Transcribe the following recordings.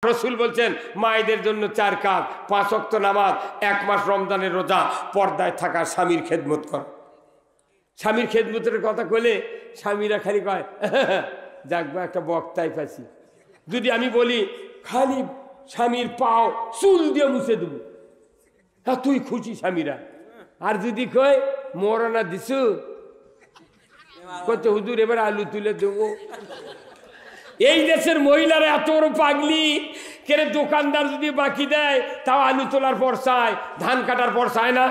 রসুল বলছেন মায়েদের জন্য 4 কাজ, 5 ওয়াক্ত নামাজ, 1 মাস রমজানের রোজা, পর্দায় থাকা, স্বামীর খেদমত কর। স্বামীর খেদমতের কথা কইলে স্বামীরা খালি কয় যাকবা একটা বক্তায় পাচ্ছি। যদি আমি বলি খালি স্বামীর পাও চুল দিয়ে মুছে দেব, হ্যাঁ তুই খুশি স্বামীরা। আর যদি কয় মরনা দিছু, কচ্ছে হুজুর এবার আলু তুলে দেবো। এই দেশের মহিলারা এত বড় পাগলি, কেরে দোকানদার যদি বাকি দেয় তাও আলু তোলার পর চায়, ধান কাটার পর চায় না।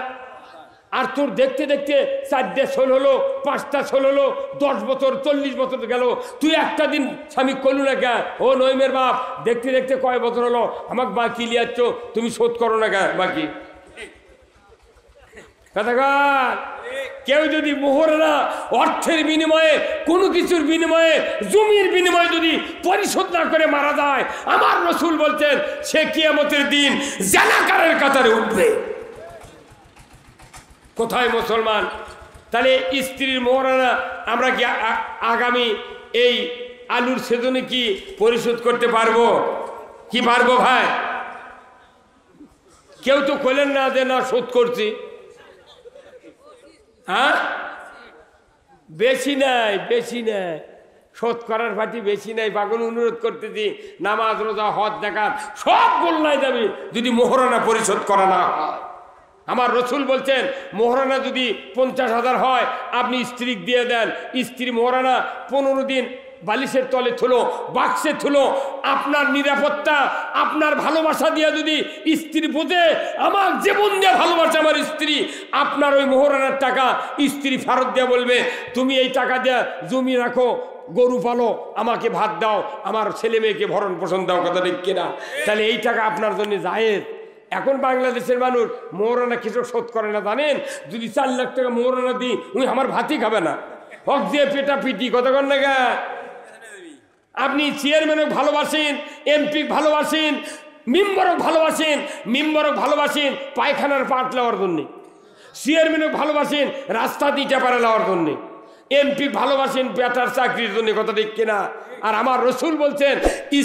আর তোর দেখতে দেখতে 4 ষোল হলো, 5টা ষোল হলো, 10 বছর 40 বছর গেল, তুই একটা দিন স্বামী করলু না কে? ও নইমের বাপ, দেখতে দেখতে কয় বছর হলো আমাকে বাকি লিয়াচ্ছ, তুমি শোধ করো না কে বাকি? কেউ যদি মোহরেনা অর্থের বিনিময়ে, কোনো কিছুর বিনিময়ে, জমির বিনিময়ে যদি পরিশোধ না করে মারা যায়, আমার রসুল বলছেন সে কিয়ামতের দিন জানাকারের কাতারে উঠবে। কোথায় মুসলমান? তাহলে স্ত্রীর মোহরেনা আমরা কি আগামী এই আলুর সেজনে কি পরিশোধ করতে পারবো? কি পারবো ভাই? কেউ তো কইলেন না যে না শোধ করছি। হ্যাঁ, বেশি নাই, বেশি নাই, শোধ করার পার্টি বেশি নাই। পাগল অনুরোধ করতেছি, নামাজ রোজা হজ জাকাত সব গোল্লায় যাবে যদি মোহরানা পরিশোধ করা না হয়। আমার রসুল বলছেন মোহরানা যদি 50,000 হয়, আপনি স্ত্রীকে দিয়ে দেন, স্ত্রী মোহরানা 15 দিন বালিশের তলে থুলো, বাক্সে থুলো, আপনার নিরাপত্তা, আপনার ভালোবাসা দিয়ে যদি স্ত্রী বোঝে আমার জীবন দিয়ে ভালোবাসে আমার স্ত্রী, আপনার ওই মোহরানার টাকা স্ত্রী ফেরত দিয়ে বলবে তুমি এই টাকা দিয়ে জমি রাখো, গরু পালো, আমাকে ভাত দাও, আমার ছেলে মেয়েকে ভরণ পোষণ দাও। কথা ঠিক কিনা? তাহলে এই টাকা আপনার জন্য জায়েজ। এখন বাংলাদেশের মানুষ মোহরানা কিছু শোধ করে না, জানেন? যদি 4 লাখ টাকা মোহরানা দিই উনি আমার ভাতই খাবে না, হক দিয়ে পেটা পিটি। কথা কন না গা? আপনি চেয়ারম্যানও ভালোবাসেন, এমপি ভালোবাসেন, মেম্বারও ভালোবাসেন, ভালোবাসেন পায়খানার পাট নেওয়ার জন্যে, চেয়ারম্যানও ভালোবাসেন রাস্তা দিতে পারে নেওয়ার জন্যে, এমপি ভালোবাসেন পেটার চাকরির জন্য। কথা ঠিক কিনা? আর আমার রসুল বলছেন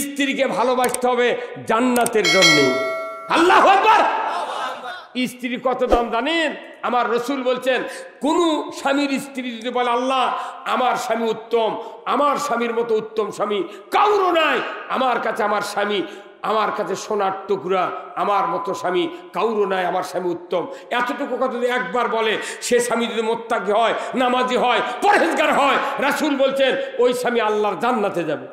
স্ত্রীকে ভালোবাসতে হবে জান্নাতের জন্যে। আল্লাহু আকবার! স্ত্রীর কত দাম জানেন? আমার রসুল বলছেন কোন স্বামীর স্ত্রী যদি বলে আল্লাহ আমার স্বামী উত্তম, আমার স্বামীর মতো উত্তম স্বামী কাউরও নাই, আমার কাছে আমার স্বামী, আমার কাছে সোনার টুকরা, আমার মতো স্বামী কাউরও নাই, আমার স্বামী উত্তম, এতটুকু কথা যদি একবার বলে, সে স্বামী যদি মুত্তাকি হয়, নামাজি হয়, পরহেজগার হয়, রাসূল বলছেন ওই স্বামী আল্লাহর জান্নাতে যাবে।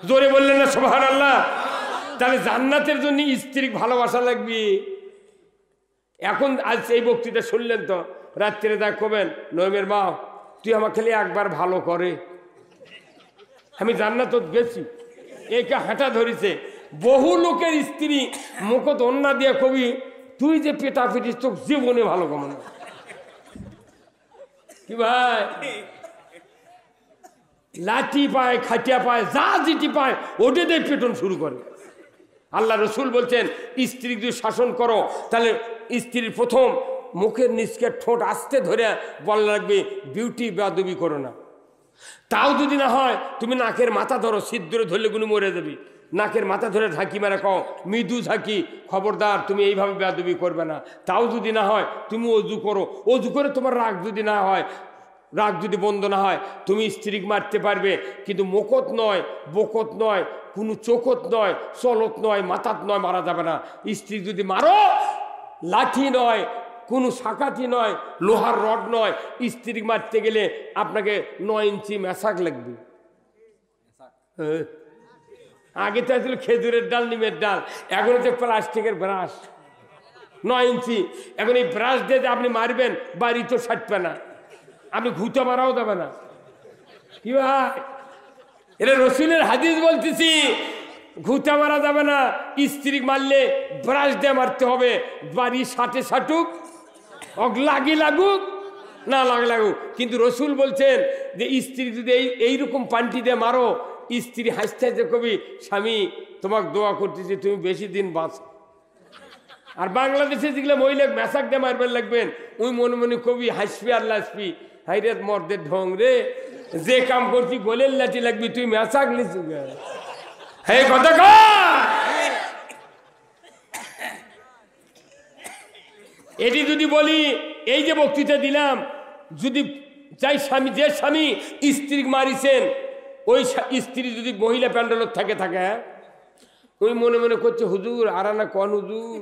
জোরে বললেন না সুবহানাল্লাহ? তাহলে জান্নাতের জন্য স্ত্রী ভালোবাসা লাগবে। এখন আজ এই বক্তৃতা শুনলেন তো, রাত্রে দেখ কবেন নইমের মা তুই আমাকে খালি একবার ভালো করে, আমি জান্নাত গেছি। একে হাঁটা ধরেছে বহু লোকের স্ত্রী মুখত অন্যা দিয়ে কবি তুই যে পেটা পিটিস তোকে জীবনে ভালো কমন কি ভাই? লাঠি পায়, খাটিয়া পায়, যা যেটি পায় ওটা দিয়ে পেটন শুরু করে। আল্লাহ রসুল বলছেন স্ত্রী যদি শাসন করো তাহলে স্ত্রীর প্রথম মুখের নিচকে ঠোঁট আস্তে ধরে বলা লাগবে বিউটি বেয়াদবি করো না। তাও যদি না হয় তুমি নাকের মাথা ধরো, সিদ্ধরে ধরলে গুলো মরে যাবি, নাকের মাথা ধরে ঝাঁকি মেরে কও মৃদু ঝাঁকি খবরদার তুমি এইভাবে বেয়াদবি করবে না। তাও যদি না হয় তুমি অজু করো, অজু করে তোমার রাগ যদি না হয়, রাগ যদি বন্ধ না হয় তুমি স্ত্রীকে মারতে পারবে, কিন্তু মুখত নয়, বকত নয়, কোনো চোখত নয়, চলত নয়, মাথাত নয় মারা যাবে না। স্ত্রী যদি মারো লাঠি নয়, কোনো শাকাতি নয়, লোহার রড নয়, স্ত্রী মারতে গেলে আপনাকে 9 ইঞ্চি মেশাক লাগবে। আগে তো ছিল খেজুরের ডাল, নিমের ডাল, এখন হচ্ছে প্লাস্টিকের ব্রাশ 9 ইঞ্চি। এখন এই ব্রাশ দিয়ে আপনি মারবেন বাড়ি তো সাটবে না, আপনি ঘুঁতে মারাও যাবে না। কি ভাই, এটা রসুলের হাদিস বলতেছি, ঘুঁতে মারা যাবে না, স্ত্রী মারলে ব্রাশ দিয়ে মারতে হবে। বাড়ি সাটে সাটুক, লাগি লাগুক না লাগুক, কিন্তু রসুল বলছেন যে স্ত্রী যদি এইরকম পান্টি দিয়ে মারো, স্ত্রী হাসতে হাসতে কবি স্বামী তোমাকে দোয়া করতেছি তুমি বেশি দিন বাঁচো। আর বাংলাদেশে যেগুলো মহিলা মেশাক দিয়ে মারবেন লাগবেন, ওই মনে মনে কবি হাসবি আর লাসবি, হাইরে মর্দের ঢং রে, যে কাম করছি গোলের লাঠি লাগবি তুই মেশাক লিচু। হে কথা এটি যদি বলি, এই যে বক্তৃতা দিলাম, যদি চাই স্বামী, যে স্বামী স্ত্রী মারিছেন, ওই স্ত্রী যদি মহিলা প্যান্ডেলত থাকে ওই মনে মনে করছে, হুজুর আর না কন হুজুর,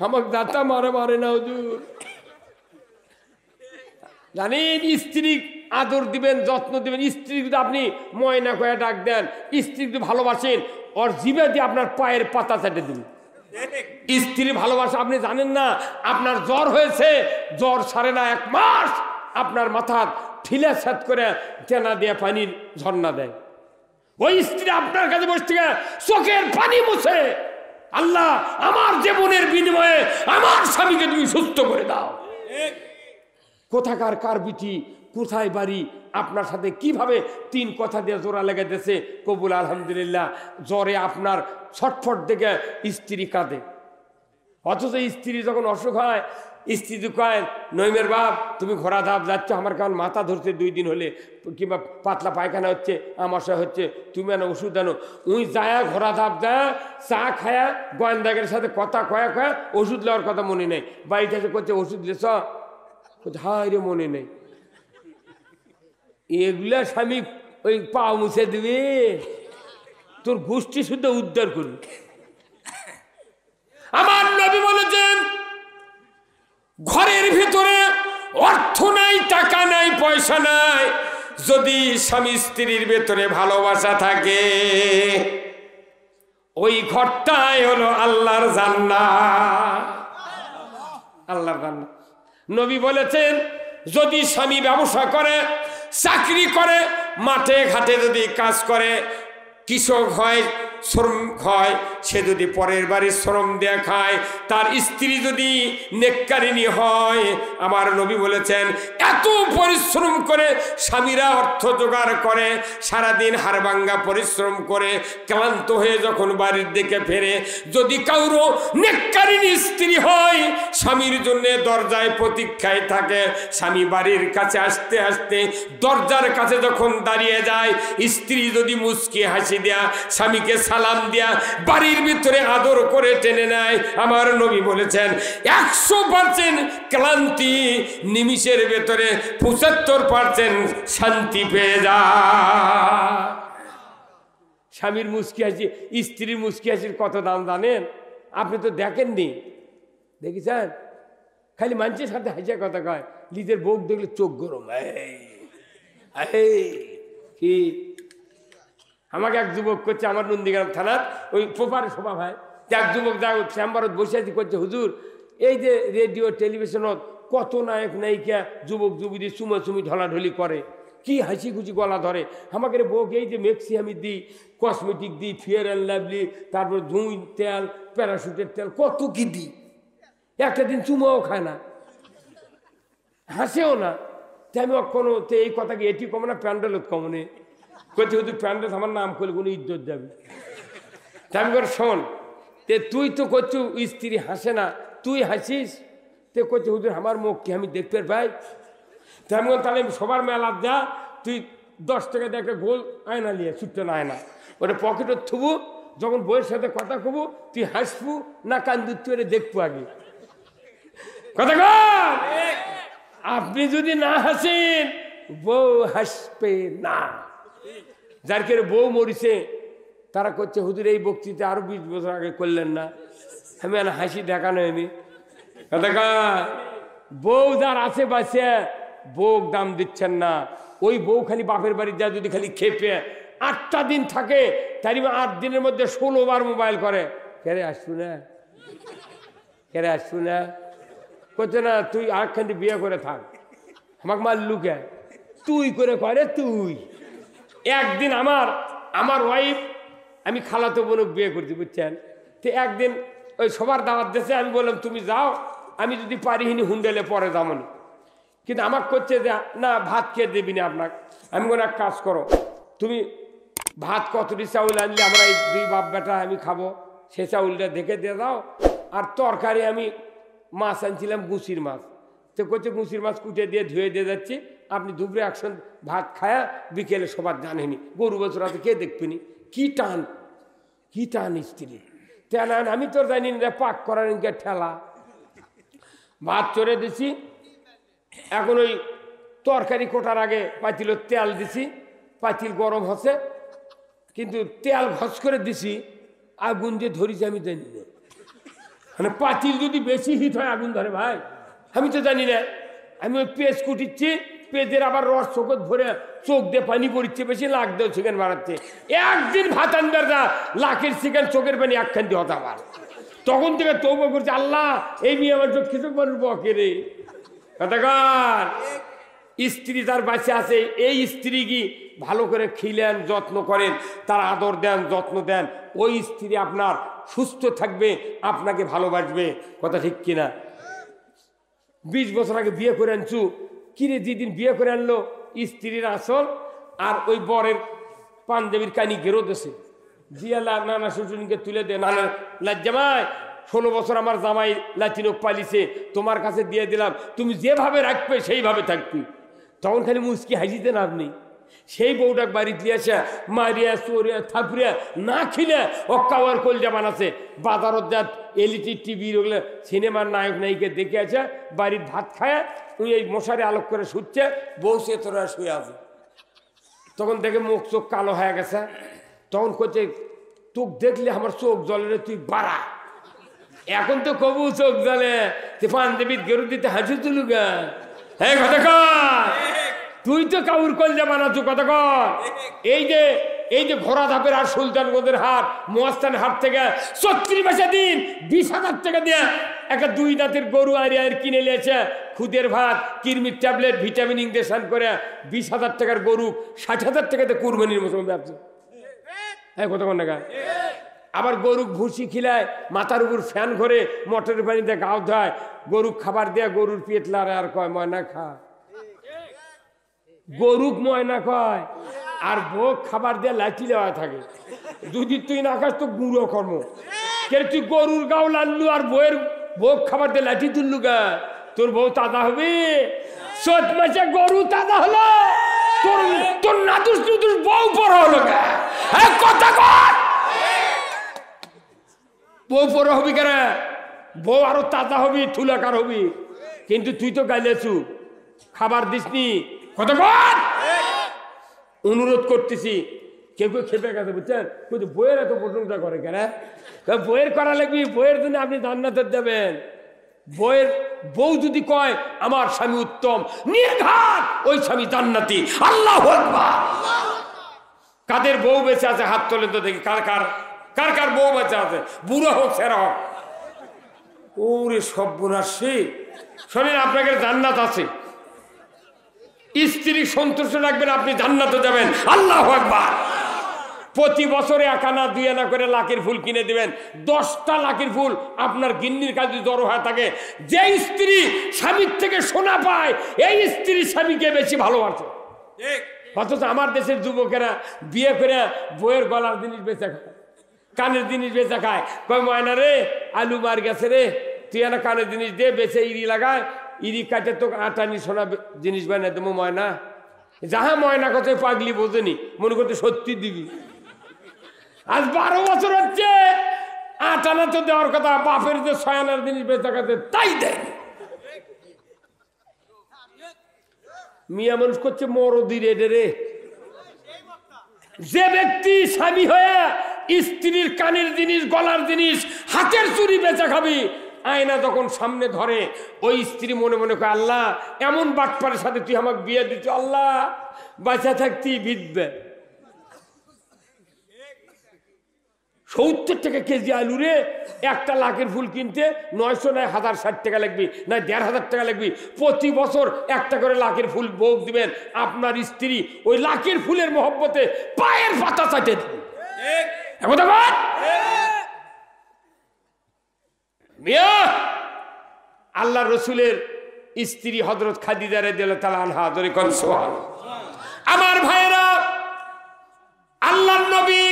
আমাকে দাতা মারে না হুজুর। জানেন, স্ত্রী আদর দিবেন, যত্ন দিবেন। স্ত্রী যদি আপনি ময়না কয়ে ডাক দেন, স্ত্রী যদি ভালোবাসেন, ওর জিভে দিয়ে আপনার পায়ের পাতা চাটে দিন। স্ত্রী ভালোবাসা আপনি জানেন না। আপনার জ্বর হয়েছে, জ্বর সারে না 1 মাস, আপনার মাথা ঠিলা ছাদ করে টেনা দিয়ে পানির ঝর্ণা দেয়। ওই স্ত্রী আপনার কাছে বসে থেকে চোখের পানি মুছে, আল্লাহ আমার জীবনের বিনিময়ে আমার স্বামীকে তুমি সুস্থ করে দাও। কোথাকার কার বিটি, কোথায় বাড়ি, আপনার সাথে কিভাবে 3 কথা দিয়ে জোড়া লেগে দিয়েছে, কবুল আলহামদুলিল্লাহ। জ্বরে আপনার ছটফট দেখে স্ত্রী কাঁদে, অথচ স্ত্রী যখন অসুখ হয়, স্ত্রী কয়, নইমের বাপ তুমি ঘোড়া ধাপ যাচ্ছ, আমার কারণ মাথা ধরছে 2 দিন হলে, কিংবা পাতলা পায়খানা হচ্ছে, আমাশা হচ্ছে, তুমি আনো ওষুধ আনো। উই যায় ঘোড়া ধাপ যায়, চা খায়া গোয়েন্দাগের সাথে কথা কয়া ওষুধ নেওয়ার কথা মনে নেই। বাড়িতে এসে করছে, ওষুধ লেছ? হায় রে, মনে নেই। এগুলা স্বামী ওই পা মুছে দিবে, তোর গোষ্ঠী শুদ্ধ উদ্ধার করবে। আমার নবী বলেছেন, ঘরের ভিতরে অর্থ নাই, টাকা নাই, পয়সা নাই, যদি স্বামী স্ত্রীর ভেতরে ভালোবাসা থাকে, ওই ঘরটাই হলো আল্লাহর জান্নাত। আল্লাহর জান্নাত। নবী বলেছেন, যদি স্বামী ব্যবসা করে, চাকরি করে, মাঠে ঘাটে যদি কাজ করে, কৃষক হয়, শ্রমিক হয়, সে যদি পরের বাড়ির শ্রম দেয়া খায়, তার স্ত্রী যদি নেককারিনী হয়, আমার নবী বলেছেন, এত পরিশ্রম করে স্বামীরা অর্থ জোগাড় করে, সারাদিন হাড়ভাঙ্গা পরিশ্রম করে ক্লান্ত হয়ে যখন বাড়ির দিকে ফেরে, যদি কারো নেককারিনী স্ত্রী হয়, স্বামীর জন্য দরজায় প্রতীক্ষায় থাকে, স্বামী বাড়ির কাছে আসতে আসতে দরজার কাছে যখন দাঁড়িয়ে যায়, স্ত্রী যদি মুচকি হাসি দেয়া, স্বামীকে সালাম দিয়া বাড়ির ভিতরে আদর করে টেনে নেয়, আমার নবী বলেছেন 100% ক্লান্তি নিমিষের ভেতরে 75% শান্তি পেয়ে যায়। স্বামীর মুচকি হাসি, স্ত্রীর মুচকি হাসির কত দাম জানেন? আপনি তো দেখেননি, দেখেছেন? খালি মানুষের সাথে হাসিয়া কথা কয়, নিজের বউ দেখলে চোখ গরম। কি আমাকে এক যুবক করছে, আমার নন্দীগ্রাম থানার ওই প্রপারে সভা ভাই, এক যুবক যা চেম্বারত বসে আছি করছে, হুজুর এই যে রেডিও টেলিভিশনত কত নায়ক নায়িকা যুবক যুবতী চুমাচুমি ঢলাঢলি করে, কি হাসি খুশি গলা ধরে, আমাকে বউকে এই যে মেক্সি আমি দিই, কসমেটিক দিই, ফেয়ার অ্যান্ড লাভলি, তারপর ধুই তেল, প্যারাশুটের তেল, কত কি দিই, একটা দিন চুমাও খায় না, হাসেও না। তাই আমি কোনো এই কথাকে এটি কমে না, প্যান্ডেলত কমনে করছে, হুজুর প্যান্ডেল আমার নাম করলে কোনো ইজ্জত যাবে। তাই আমি করে শোন, তে তুই তো করছু স্ত্রী হাসে না, তুই হাসিস, তে করছে হুজুর আমার মুখ কি আমি দেখতে পাই? তেমন তাহলে সবার মেলা যা, তুই 10 টাকা দিয়ে একটা গোল আয়না নিয়ে, ছোট্ট না আয়না, ওটা পকেটে থুবু, যখন বইয়ের সাথে কথা কবু তুই হাসবু না কান্দু, তুই দেখবো আগে কথা কর। আপনি যদি না হাসেন, বউ হাসবে না। যার কেউ বউ মরিছে, তারা করছে হুজুর এই বক্তৃতা আরো 20 বছর আগে করলেন না, আমি আর হাসি দেখানো হয়নি। বউ যার আছে বাঁচে, বউ দাম দিচ্ছেন না। ওই বউ খালি বাপের বাড়ি যা যদি খালি খেপে 8টা দিন থাকে, তারই 8 দিনের মধ্যে 16 বার মোবাইল করে, কেরে আসছু না, কেরে আসছু না, করছে না তুই আরেকখান বিয়ে করে থাক, আমাকে মার লুকে তুই করে করে তুই। একদিন আমার ওয়াইফ, আমি খালাতো বোনকে বিয়ে করছি বুঝছেন, তো একদিন ওই সবার দাওয়াত দিয়েছে, আমি বললাম তুমি যাও, আমি যদি পারিনি হুন্ডেলে পরে যাবনি, কিন্তু আমাকে করছে যে না ভাত খেয়ে দেবি না আপনাকে। আমি কোনো এক কাজ করো, তুমি ভাত কতটি চাউল আনলে আমরা এই 2 বাপ বেটা আমি খাবো, সে চাউলটা দেখে দিয়ে দাও, আর তরকারি আমি মাছ আনছিলাম গুছির মাছ, তো করছে গুছির মাছ কুটে দিয়ে ধুয়ে দিয়ে যাচ্ছি, আপনি দুপুরে একসঙ্গ ভাত খায়া বিকেলে সবার জানেনি, গরু বছর আছে কে দেখবেনি, কি টান কি টান স্ত্রী তেন, আমি তোর জানি না পাক করার ঠেলা, ভাত চড়ে দিছি, এখন ওই তরকারি কোটার আগে পাতিল তেল দিছি, পাতিল গরম হচ্ছে, কিন্তু তেল ঘস করে দিছি, আগুন যে ধরিছি আমি জানি না। মানে পাতিল যদি বেশি হিট হয় আগুন ধরে ভাই, আমি তো জানি না। আমি ওই পেঁয়াজ কুটিচ্ছি, পেঁয়াজের আবার রস চোখ ধরে চোখ দিয়ে পানি পড়ছে, বেশি লাখ দেও চিকেন বাড়াচ্ছে। একদিন ভাত আনবার যা লাখের চিকেন চোখের পানি একখান দিয়ে হতে আবার। তখন থেকে তৌবা করছে, আল্লাহ এই মেয়ে আমার চোখ কিছু মানুষ বকে রে। কতক্ষণ স্ত্রী তার বাঁচে আছে, এই স্ত্রী কি ভালো করে খিলেন, যত্ন করেন, তার আদর দেন, যত্ন দেন, ওই স্ত্রী আপনার সুস্থ থাকবে, আপনাকে ভালোবাসবে। কথা ঠিক কিনা? 20 বছর আগে বিয়ে করে আনছু, কিরে যেদিন বিয়ে করে আনলো স্ত্রীর আসল আর ওই বরের পাঞ্জাবির কানি গেরো দেশে দিয়া নানা শ্বশুরকে তুলে দে, নানা জামাই 16 বছর আমার জামাই লাতিনো পালিছে, তোমার কাছে দিয়ে দিলাম, তুমি যেভাবে রাখবে সেইভাবে থাকবি। তখন খালি মুচকি হাসিতেন আপনি। সেই বউটাক বাড়িতে নিয়ে আসে মারিয়া চোরিয়া থাপড়িয়া না খিলে অক্কাওয়ার কলজা বানাচ্ছে, বাজারত যাত এলইডি টিভি ওগুলো সিনেমার নায়ক নায়িকা দেখে আছে, বাড়ির ভাত খায় উনি এই মশারি আলোক করে শুচ্ছে, বউ সে তোরা শুয়ে আছে। তখন দেখে মুখ চোখ কালো হয়ে গেছে, তখন করছে তোক দেখলে আমার চোখ জ্বলে রে, তুই বাড়া। এখন তো কবু চোখ জ্বলে, তুই পাঞ্জাবির গেরু দিতে হাসি তুলু গা। হ্যাঁ কতক্ষণ তুই তো কাউর কলজা বানাচ্ছ। কতক্ষণ এই যে ঘোড়া ধাপের হাট, সুলতানগঞ্জের হাট, মহাস্থান হাট থেকে 34 মাসে দিন 20,000 টাকা দিয়ে একটা 2 দাঁতের গরু আর কিনে নিয়েছে, খুদের ভাত, কিরমির ট্যাবলেট, ভিটামিন ইঞ্জেকশন করে 20,000 টাকার গরু 60,000 টাকাতে কুরবানির মতো ব্যবসা। হ্যাঁ কতক্ষণ টাকা। আবার গরু ভুসি খিলায়, মাথার উপর ফ্যান ঘরে, মোটরের পানিতে গাও ধোয়, গরু খাবার দেয়া, গরুর পেট লাড়ে আর কয় ময়না খা। গরুক ময়না কয় আর ভোগ খাবার দিয়ে লাঠি দেওয়া থাকে। যদি তুই না খাস তো গুঁড়ো কর্ম। কে তুই গরুর গাও লাল্লু আর বইয়ের ভোগ খাবার দিয়ে লাঠি তুললু গা, তোর বউ তাজা হবে? 7 মাসে গরু তাজা হলো, তোর নাদুস নুদুস বউ পর হলো গা। কথা কর, বউ পর হবি কেন? বউ আরো তাজা হবি, থুলাকার হবি। কিন্তু তুই তো গাইলেছু, খাবার দিসনি। কতক্ষণ অনুরোধ করতেছি, কেউ কেউ খেপে গেছে বুঝছেন, বইয়ের এত প্রশংসা করে কেন? বইয়ের করা লাগবে, বইয়ের জন্য আপনি জান্নাতে দেবেন। বউ যদি কয় আমার স্বামী উত্তম, নির্ঘাত ওই স্বামী জান্নাতি। আল্লাহু আকবার। কাদের বউ বেঁচে আছে হাত তোলেন তো দেখি, কার কার কার কার বউ বেঁচে আছে, বুড়ো হোক সেরা হোক। ওরে সর্বনাশী, শোনেন আপনাকে জান্নাত আছে, স্ত্রী সন্তুষ্ট রাখবেন, আপনি জান্নাতে যাবেন। আল্লাহু আকবার। প্রতি বছরে 1 আনা 2 আনা করে লাখের ফুল কিনে দিবেন, 10টা লাখের ফুল আপনার গিন্নির কাছে জড়ো হয়ে থাকে। যে স্ত্রী স্বামীর থেকে সোনা পায়, এই স্ত্রী স্বামীকে বেশি ভালোবাসে। অথচ আমার দেশের যুবকেরা বিয়ে করে বইয়ের গলার জিনিস বেচে খায়, কানের জিনিস বেচে খায়। কয় ময়না রে আলু মার গেছে রে, তুই না কানের জিনিস দে, বেচে ইরি লাগায়, ইরি কাটে তো আটানি সোনা জিনিস বানাই দেবো। ময়না যাহা ময়না কথা পাগলি বোঝেনি, মনে করতে সত্যি দিবি। আজ 12 বছর হচ্ছে, 8 আনা তো দেওয়ার কথা, বাপের যে 6 আনার জিনিস বেচা খাতে তাই দেয়। মিয়া মানুষ করছে মরদি রেডে রে। যে ব্যক্তি স্বামী হয়ে স্ত্রীর কানের জিনিস, গলার জিনিস, হাতের চুরি বেচা খাবি, আয়না যখন সামনে ধরে ওই স্ত্রী মনে মনে কয় আল্লাহ এমন বাটপারের সাথে তুই আমাকে বিয়ে দিচ্ছ, আল্লাহ বাঁচা থাকতি বিধবে। 70 টাকা কেজি আলু রে, 1টা লাখের ফুল কিনতে 900 নয় 1060 টাকা লাগবে, না 1500 টাকা লাগবে। প্রতি বছর 1টা করে লাখের ফুল ভোগ দিবেন, আপনার স্ত্রী ওই লাখের ফুলের মহব্বতে পায়ের পাতা চাটে দিবে। আল্লাহ রসুলের স্ত্রী হযরত খাদিজা রাদিয়াল্লাহু তাআলা আনহা, ধরে কোন সুবহানাল্লাহ। আমার ভাইরা, আল্লাহর নবী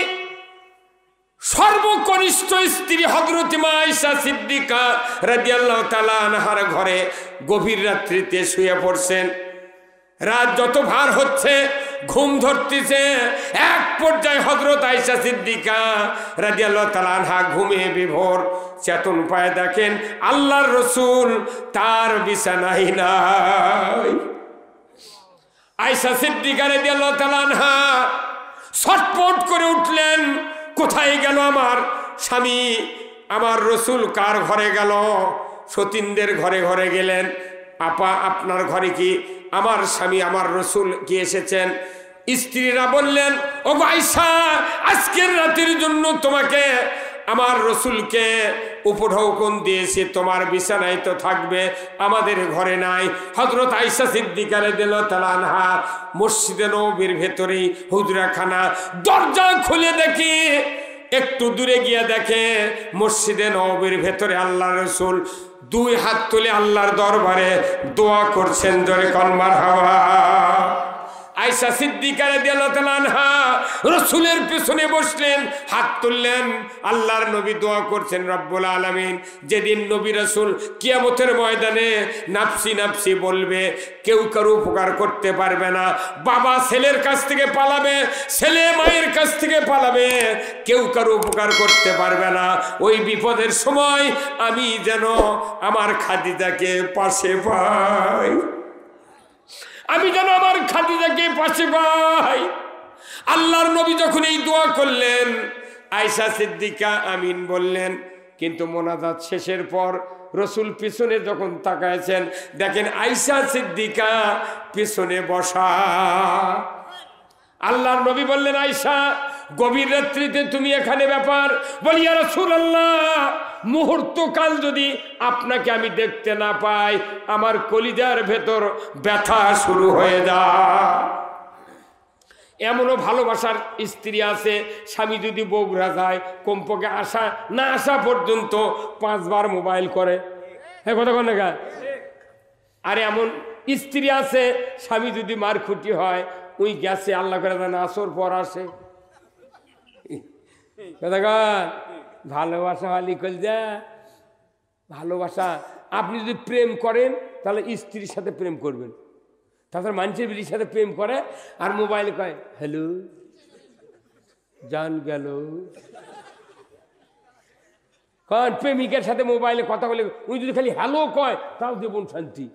সর্বকনিষ্ঠ স্ত্রী হযরত মা আয়েশা সিদ্দিকা রাদিয়াল্লাহু তাআলা আনহার ঘরে গভীর রাত্রিতে শুয়ে পড়ছেন। রাত যত ভার হচ্ছে ঘুম ধরতেছে। এক পর্যায়ে হযরত আয়েশা সিদ্দিকা রাদিয়াল্লাহু তাআলা আনহা ঘুমে বিভোর, চেতন পায় দেখেন আল্লাহর রাসূল তার বিছানায় নাই। আয়েশা সিদ্দিকা রাদিয়াল্লাহু তাআলা আনহা ছটফট করে উঠলেন, কোথায় গেল আমার স্বামী, আমার রাসূল কার ঘরে গেল? সতীনদের ঘরে ঘরে গেলেন, আপা আপনার ঘরে কি আমার স্বামী আমার রাসূল কি এসেছেন? স্ত্রীরা বললেন, ও আয়েশা, আজকের রাতের জন্য তোমাকে আমার রাসূলকে উপঢৌকন দিয়েছে, তোমার বিছানায় তো থাকবে, আমাদের ঘরে নাই। হযরত আয়েশা সিদ্দিকা রাদিয়াল্লাহু তাআলা আনহা মসজিদে নববীর ভেতরে হুজরাখানা, দরজা খুলে দেখি, একটু দূরে গিয়ে দেখে মসজিদে নববীর ভেতরে আল্লাহর রাসূল দুই হাত তুলে আল্লাহর দরবারে দোয়া করছেন। জোরে কোন মারহাবা। আয়েশা সিদ্দিকা রাদিয়াল্লাহু তাআলা আনহা রাসূলের পেছনে বসলেন, হাত তুললেন, আল্লাহর নবী দোয়া করছেন রব্বুল আলামিন যেদিন নবী রাসূল কিয়ামতের ময়দানে নাফসি নাফসি বলবে, কেউ কারো উপকার করতে পারবে না, বাবা ছেলের কাছ থেকে পালাবে, ছেলে মায়ের কাছ থেকে পালাবে, কেউ কারো উপকার করতে পারবে না, ওই বিপদের সময় আমি যেন আমার খাদিজাকে পাশে পাই, আমি যেন আমার খাদিজাকে পাশে পাই। আল্লাহর নবী যখন এই দোয়া করলেন, আয়েশা সিদ্দিকা আমিন বললেন, কিন্তু মোনাজাত শেষের পর রাসূল পিছনে যখন তাকাইছেন দেখেন আয়েশা সিদ্দিকা পিছনে বসা। আল্লাহর নবী বললেন, আয়েশা গভীর রাত্রিতে তুমি এখানে ব্যাপার? বলি, ইয়া রাসূলুল্লাহ, মুহূর্তকাল যদি আপনাকে আমি দেখতে না পাই আমার কলিজার ভেতর ব্যথা শুরু হয়ে যায়। এমনও ভালোবাসার স্ত্রী আছে, স্বামী যদি বগুড়া যায় কমপক্ষে আসা না আসা পর্যন্ত 5 বার মোবাইল করে। হ্যাঁ, কথা কোন না? আর এমন স্ত্রী আছে স্বামী যদি মারখুটি হয় ওই গেছে আল্লাহ করে জানে আসর পর আসে। কথা কন, ভালোবাসা হালিকল যা ভালোবাসা। আপনি যদি প্রেম করেন তাহলে স্ত্রীর সাথে প্রেম করবেন, তাছাড়া মানুষের বিলির সাথে প্রেম করে আর মোবাইলে কয় হ্যালো জান গেল। কারণ প্রেমিকের সাথে মোবাইলে কথা বলে উনি যদি খালি হ্যালো কয় তাও দেবন শান্তি।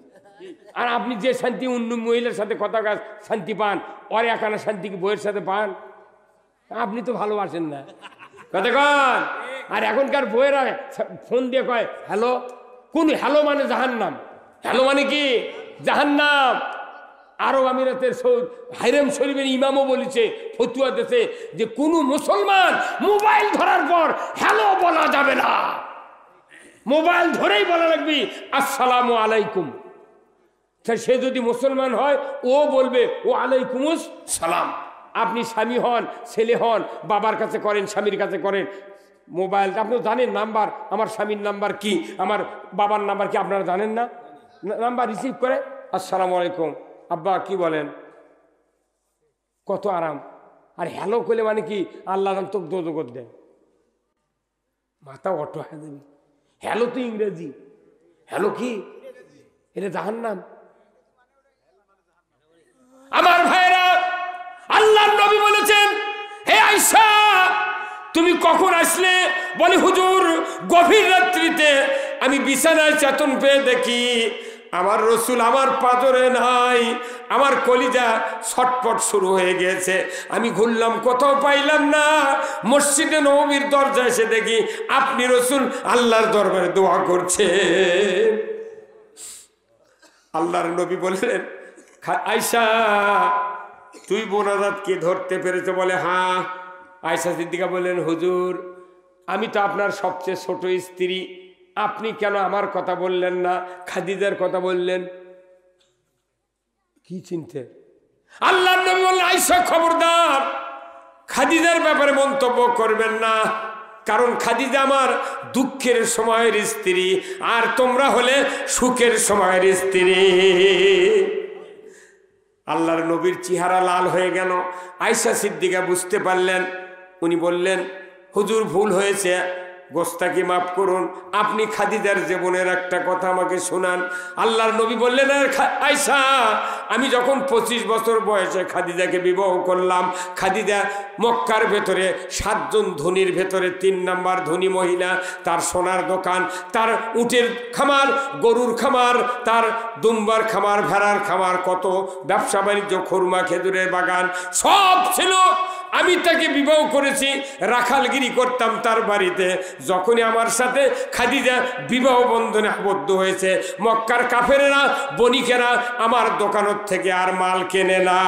আর আপনি যে শান্তি অন্য মহিলার সাথে কথা শান্তি পান, ওর একানা শান্তি কি বইয়ের সাথে পান? আপনি তো ভালোবাসেন না। কথা কন। আর এখনকার বইয়েরা ফোন দিয়ে কয় হ্যালো, কোন হ্যালো মানে জাহান্নাম। হ্যালো মানে কি? জাহান্নাম। আরব আমিরাতের হাইরেম শরীফের ইমামও বলেছে, ফতুয়া দিয়েছে যে কোনো মুসলমান মোবাইল ধরার পর হ্যালো বলা যাবে না, মোবাইল ধরেই বলা লাগবে আসসালামু আলাইকুম। সে যদি মুসলমান হয় ও বলবে ও আলাইকুমুস সালাম। আপনি স্বামী হন, ছেলে হন, বাবার কাছে করেন, স্বামীর কাছে করেন, মোবাইল আপনি জানেন নাম্বার, আমার স্বামীর নাম্বার কি, আমার বাবার নাম্বার কি আপনারা জানেন না? নাম্বার রিসিভ করে আসসালামু আলাইকুম আব্বা কি বলেন, কত আরাম। আর হ্যালো করলে মানে কি আল্লাহ তো দোজগত দেয়, মাথা অটো হয়ে দেবে। হ্যালো তো ইংরেজি, হ্যালো কি এটা জাহান্নাম। আমার ভাইরা, আল্লাহর নবী বলেছেন হে আয়েশা তুমি কখন আসলে? বলে হুজুর গভীর রাত্রিতে আমি বিছানায় চেতন পেয়ে দেখি আমার রাসূল আমার পাজরে নাই, আমার কলিজা ছটপট শুরু হয়ে গেছে। আমি ঘুরলাম কোথাও পাইলাম না, মসজিদে নববীর দরজা এসে দেখি আপনি রাসূল আল্লাহর দরবারে দোয়া করছে। আল্লাহর নবী বললেন আয়েশা তুই মোনাজাত কি ধরতে পেরেছো? বলে হ্যাঁ। আয়েশা সিদ্দিকা বললেন হুজুর আমি তো আপনার সবচেয়ে ছোট স্ত্রী, আপনি কেন আমার কথা বললেন না, খাদিজার কথা বললেন? কি চিনতে? আল্লাহর নবী বললেন আয়েশা খবরদার, খাদিজার ব্যাপারে মন্তব্য করবেন না, কারণ খাদিজা আমার দুঃখের সময়ের স্ত্রী আর তোমরা হলে সুখের সময়ের স্ত্রী। আল্লাহর নবীর চেহারা লাল হয়ে গেল। আয়েশা সিদ্দিকা বুঝতে পারলেন, উনি বললেন হুজুর ভুল হয়েছে, গোস্তাকি মাফ করুন, আপনি খাদিজার জীবনের একটা কথা আমাকে শোনান। আল্লাহর নবী বললেন আয়েশা আমি যখন 25 বছর বয়সে খাদিজাকে বিবাহ করলাম, খাদিজা মক্কার ভেতরে 7 জন ধনীর ভেতরে 3 নাম্বার ধনী মহিলা। তার সোনার দোকান, তার উটের খামার, গরুর খামার, তার দুম্বার খামার, ভেড়ার খামার, কত ব্যবসা বাণিজ্য, খুরমা খেজুরের বাগান সব ছিল। আমি তাকে বিবাহ করেছি, রাখালগিরি করতাম তার বাড়িতে। যখনই আমার সাথে খাদিজা বিবাহ বন্ধনে আবদ্ধ হয়েছে, মক্কার কাফেরেরা, বণিকেরা আমার দোকানের থেকে আর মাল কেনে না।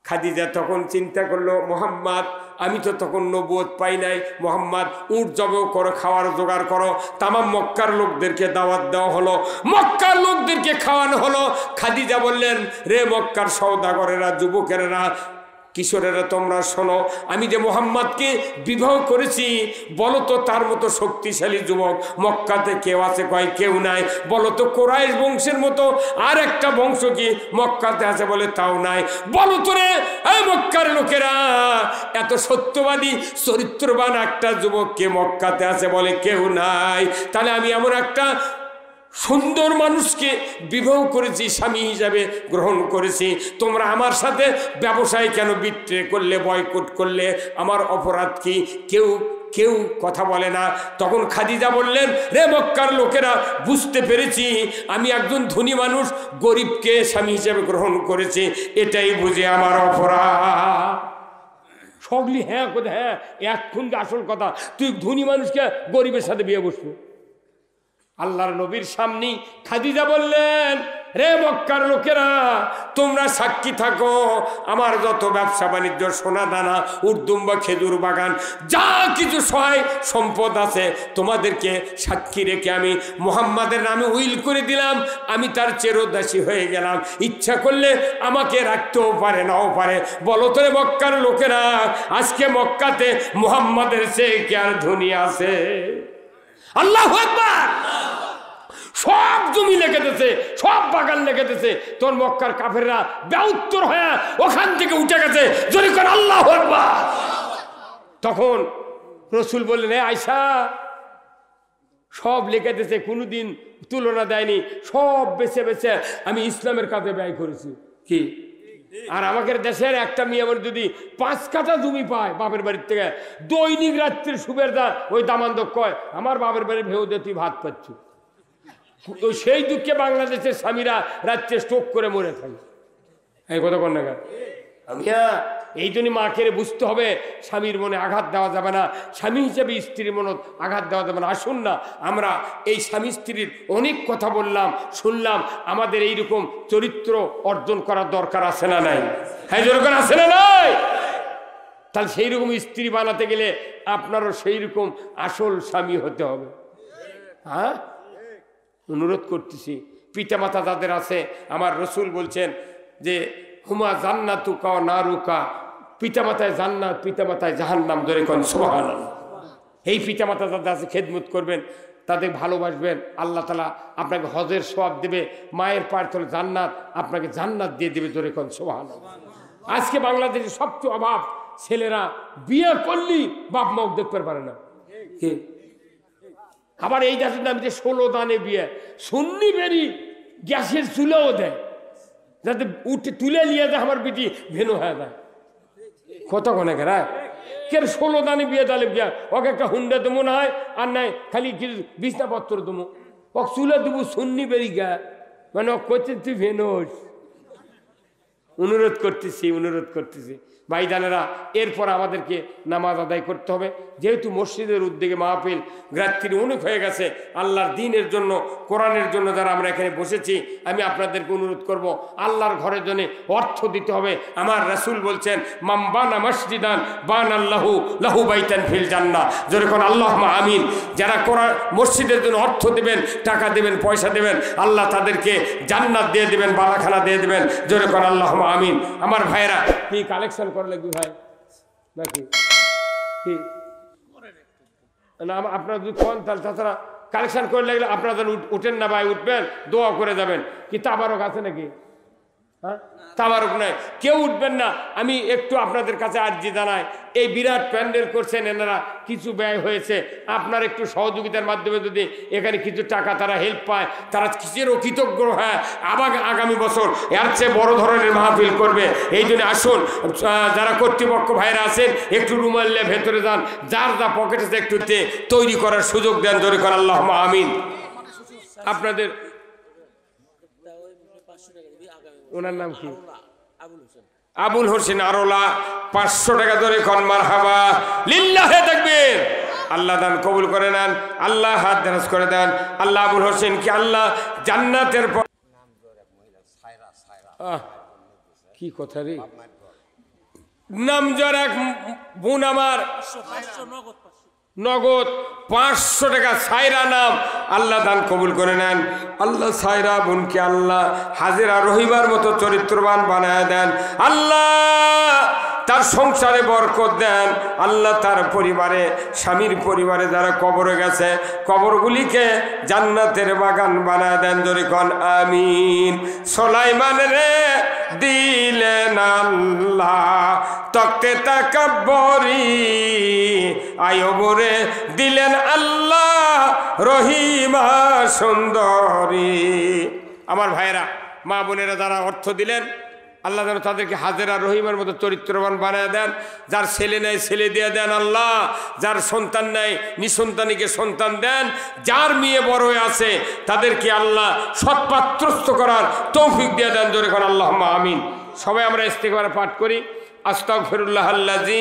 খাদিজা তখন চিন্তা করলো, মোহাম্মদ, আমি তো তখন নবুয়ত পাই নাই, মোহাম্মদ উট জবাই করো, খাওয়ার জোগাড় করো। তামাম মক্কার লোকদেরকে দাওয়াত দেওয়া হলো, মক্কার লোকদেরকে খাওয়ানো হলো। খাদিজা বললেন, রে মক্কার সওদাগরেরা, যুবকেরা, কিশোরেরা, তোমরা শোনো, আমি যে মোহাম্মদকে বিবাহ করেছি, বলো তো তার মতো শক্তিশালী যুবক মক্কাতে কেউ আছে? কয় কেউ নাই। বলো তো কোরাইশ বংশের মতো আর একটা বংশ কি মক্কাতে আছে? বলে তাও নাই। বলো তো রে এই মক্কার লোকেরা, এত সত্যবাদী চরিত্রবান একটা যুবককে মক্কাতে আছে? বলে কেউ নাই। তাহলে আমি এমন একটা সুন্দর মানুষকে বিবাহ করেছি, স্বামী হিসাবে গ্রহণ করেছি, তোমরা আমার সাথে ব্যবসায় কেন বিট্রে করলে, বয়কট করলে? আমার অপরাধ কি? কেউ কথা বলে না। তখন খাদিজা বললেন, রে মক্কার লোকেরা, বুঝতে পেরেছি আমি একজন ধনী মানুষ গরিবকে স্বামী হিসেবে গ্রহণ করেছি, এটাই বুঝে আমার অপরাধ। সগলি হ্যাঁ কোথায়, হ্যাঁ এখন আসল কথা, তুই ধনী মানুষকে গরিবের সাথে বিয়ে বসবো? আল্লাহর নবীর সামনে খাদিজা বললেন, রে মক্কার লোকেরা, তোমরা সাক্ষী থাকো, আমার যত ব্যবসা বাণিজ্য, সোনা দানা, উর্দুম্বা, খেজুর বাগান, যা কিছু সহায় সম্পদ আছে, তোমাদেরকে সাক্ষী রেখে আমি মুহাম্মাদের নামে উইল করে দিলাম। আমি তার চিরদাসী হয়ে গেলাম। ইচ্ছা করলে আমাকে রাখতেও পারে, নাও পারে। বলো তো রে মক্কার লোকেরা, আজকে মক্কাতে মুহাম্মাদের চেয়ে কি আর ধনী আছে? আল্লাহু আকবার। সব জমি লেগে দিতেছে, সব বাগান লেগে দিতেছে, তোর মক্কার কাফেররা বেউত্তর হয়ে ওখান থেকে উঠে গেছে। যদি কোন আল্লাহু আকবার। তখন রাসূল বললেন, হে আয়েশা, সব লেগে দিতেছে, কোনোদিন তুলনা দেয়নি, সব বেছে বেছে আমি ইসলামের কাজে ব্যয় করেছি। কি? আর আমাদের দেশের একটা মেয়ে আমার যদি 5 কাঠা জমি পায় বাপের বাড়ির থেকে, দৈনিক রাত্রির সুবেরদা ওই দামান্দক কয়, আমার বাপের বাড়ি ভেউ দিয়ে তুই ভাত পাচ্ছ। সেই দুঃখে বাংলাদেশের স্বামীরা রাত্রে স্ট্রোক করে মরে থাকে। এই কথা কন না আমি, এই জন্য মাকে বুঝতে হবে, স্বামীর মনে আঘাত দেওয়া যাবে না, স্বামী হিসেবে স্ত্রীর মনে আঘাত দেওয়া যাবে না। আসুন না, আমরা এই স্বামী স্ত্রীর অনেক কথা বললাম, শুনলাম, আমাদের এইরকম চরিত্র অর্জন করার দরকার আছে না নাই? হ্যাঁ, দরকার আছে না নাই? তাহলে সেই রকম স্ত্রী বানাতে গেলে আপনারও সেই রকম আসল স্বামী হতে হবে। হ্যাঁ, অনুরোধ করতেছি, পিতামাতা যাদের আছে, আমার রাসূল বলছেন যে হুমা জান্নাতুকা ওয়া নারুকা, পিতামাতায় জান্নাত, পিতামাতায় জাহান্নাম। ধরে কোন সুবহানাল্লাহ। এই পিতামাতা যাদের আছে খেদমত করবেন, তাদের ভালোবাসবেন, আল্লাহ তাআলা আপনাকে হজের সওয়াব দেবে, মায়ের পায়ের তলে জান্নাত, আপনাকে জান্নাত দিয়ে দেবে। ধরে কোন সুবহানাল্লাহ। আজকে বাংলাদেশে সবচেয়ে অভাব, ছেলেরা বিয়ে করলেই বাপ মাও দেখতে পারে না। কি? আবার এই দেশের নাম যে 16 দানে বিয়ে, সুন্নি বেরি গ্যাসের চুলাও দেয়, যাতে উঠে তুলে নিয়ে যায় আমার বেটি ভেনু হয়ে যায়। কত কোনে কেরা কে 16 দানে বিয়ে তাহলে বিয়া, ওকে একটা হুন্ডা দেবো না হয়, আর নাই খালি বিছনাপত্র দেবো, ওকে চুলে দেবো সুন্নি বেরি গা, মানে ও করছে তুই ভেনোস। অনুরোধ করতেছি ভাইজানেরা, এরপর আমাদেরকে নামাজ আদায় করতে হবে। যেহেতু মসজিদের উদ্যোগে মাহফিল, রাত্রি অনেক হয়ে গেছে, আল্লাহর দ্বীনের জন্য, কোরআনের জন্য যারা আমরা এখানে বসেছি, আমি আপনাদেরকে অনুরোধ করব, আল্লাহর ঘরের জন্য অর্থ দিতে হবে। আমার রাসূল বলছেন, মাম বানা মসজিদান বানাল্লাহু লাহু বাইতান ফিল জান্নাহ। যেরকম আল্লাহুম্মা আমিন। যারা কোরআন মসজিদের জন্য অর্থ দেবেন, টাকা দেবেন, পয়সা দেবেন, আল্লাহ তাদেরকে জান্নাত দিয়ে দেবেন, বালাখানা দিয়ে দেবেন। যেরকম আল্লাহুম্মা আমিন। আমার ভাইয়েরা, কি কালেকশন করা লাগবে ভাই নাকি? কি না, আপনারা যদি কোন তাহলে তাছাড়া কালেকশন করে লাগলে আপনারা উঠেন না ভাই, উঠবেন, দোয়া করে যাবেন। কি তাবারক আছে নাকি? হ্যাঁ, তাবারুক নাই, কেউ উঠবেন না। আমি একটু আপনাদের কাছে আর্জি জানাই, এই বিরাট প্যান্ডেল করছেন এনারা, কিছু ব্যয় হয়েছে, আপনার একটু সহযোগিতার মাধ্যমে যদি এখানে কিছু টাকা তারা হেল্প পায়, তারা কিসের কৃতজ্ঞ হয়, আবার আগামী বছর এর চেয়ে বড় ধরনের মাহফিল করবে। এই জন্য আসুন, যারা কর্তৃপক্ষ ভাইরা আছেন একটু রুমাল্লে ভেতরে যান, যার যা পকেট আছে একটু তৈরি করার সুযোগ দেন, জোরে করেন আল্লাহুম্মা আমিন। আপনাদের ওনার নাম কি? আবুল হোসেন আরোলা, 500 টাকা ধরে খন মারহাবা, লিল্লাহে তাকবীর। আল্লাহ দান কবুল করে নেন, আল্লাহ হাত দারাজ করে দেন। আল্লাহ আবুল হোসেন কি আল্লাহ জান্নাতের কি কথা রে, নামজার এক বোন আমার নগদ 500 টাকা সায়রা নাম, আল্লাহ দান কবুল করে নেন। আল্লাহ সায়রা বোনকে আল্লাহ হাজেরা রহিবার মতো চরিত্রবান বানায় দেন, আল্লাহ তার সংসারে বরকত দেন, আল্লাহ তার পরিবারে, স্বামীর পরিবারে যারা কবরে গেছে কবরগুলিকে জান্নাতের বাগান বানায় দেন, জোরে কোন আমিন। সুলাইমান রে দিলেন আল্লাহ তক্তে তাকাব্বরি, আয়ুবরে দিলেন আল্লাহ রহিমা সুন্দরী। আমার ভাইরা, মা বোনেরা যারা অর্থ দিলেন, আল্লাহ যেন তাদেরকে হাজেরা রহিমার মতো চরিত্রবান বানায় দেন। যার ছেলে নেই ছেলে দিয়ে দেন আল্লাহ, যার সন্তান নেই নিঃসন্তানীকে সন্তান দেন, যার মেয়ে বড় হয়ে আছে তাদেরকে আল্লাহ সৎপাত্রস্থ করার তৌফিক দিয়ে দেন, জোরে কোন আল্লাহুম্মা আমিন। সবাই আমরা ইস্তিগফার পাঠ করি। আস্তাগফিরুল্লাহাল্লাযী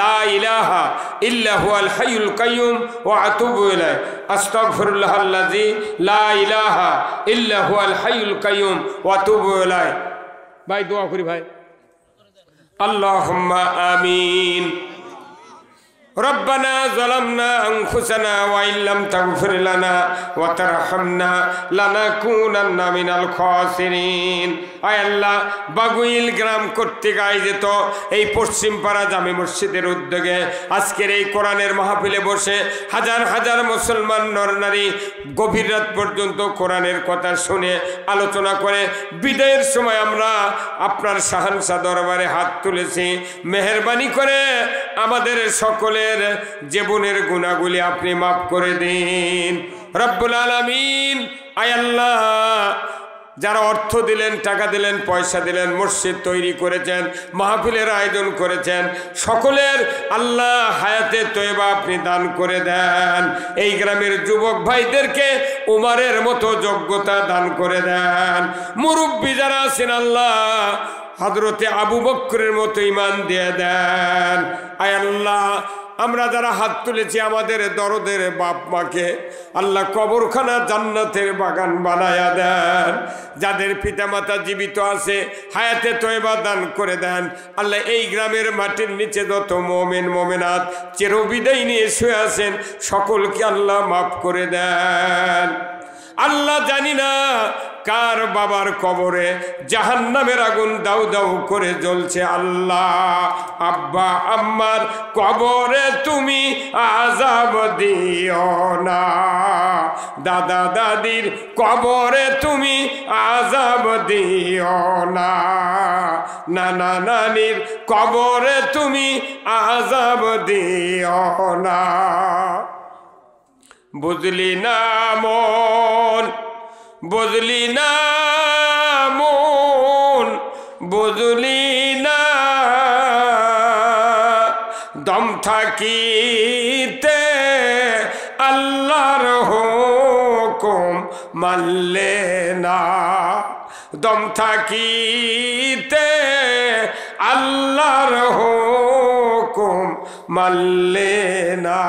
লা ইলাহা ইল্লা হুয়াল হাইয়ুল কাইয়্যুম ওয়া আতুবু ইলাইহি। আস্তাগফিরুল্লাহাল্লাযী লা ইলাহা ইল্লা হুয়াল হাইয়ুল কাইয়্যুম ওয়া আতুবু ইলাইহি। ভাই দোয়া করি ভাই, আল্লাহুম্মা আমিন। রব্বানা যালামনা আনফুসানা ওয়া ইল্লাম তাগফির লানা ওয়া তারহামনা লানাকুনান্না মিনাল খাসিরিন। আয় আল্লাহ, বাগুইল গ্রাম কর্তৃক আয়োজিত এই পশ্চিমপাড়া জামে মসজিদের উদ্যোগে আজকের এই কোরআনের মাহফিলে বসে হাজার হাজার মুসলমান নরনারী গভীর রাত পর্যন্ত কোরআনের কথা শুনে আলোচনা করে বিদায়ের সময় আমরা আপনার শাহানশাহ দরবারে হাত তুলেছি। মেহেরবানি করে আমাদের সকলের জীবনের গুনাহগুলি আপনি মাফ করে দিন রব্বুল আলামিন। আয় আল্লাহ, যারা অর্থ দিলেন, টাকা দিলেন, পয়সা দিলেন, মসজিদ তৈরি করেছেন, মাহফিলের আয়োজন করেছেন, সকলের আল্লাহ হায়াতে তয়বা আপনি দান করে দেন। এই গ্রামের যুবক ভাইদেরকে উমারের মতো যোগ্যতা দান করে দেন। মুরব্বী যারা আছেন আল্লাহ হযরতে আবু বকরের মতো ঈমান দিয়ে দেন। আয় আল্লাহ, আমরা যারা হাত তুলেছি আমাদের দরদের বাপ মাকে আল্লাহ কবরখানা জান্নাতের বাগান বানায়া দেন। যাদের পিতামাতা জীবিত আছে হায়াতে তয়বা দান করে দেন। আল্লাহ, এই গ্রামের মাটির নিচে যত মুমিন মুমিনাত চিরবিদায় নিয়ে শুয়ে আছেন সকলকে আল্লাহ মাফ করে দেন। আল্লাহ, জানি না কার বাবার কবরে জাহান্নামের আগুন দাউ দাউ করে জ্বলছে। আল্লাহ, আব্বা আম্মার কবরে তুমি আযাব দিও না, দাদা দাদির কবরে তুমি আযাব দিও না, নানা নানির কবরে তুমি আযাব দিও না। বুঝলি না মন, বুঝলি না মন, বুঝলি না দম থাকিতে আল্লাহর হুকুম মানলে না, দম থাকিতে আল্লাহর হুকুম মানলে না।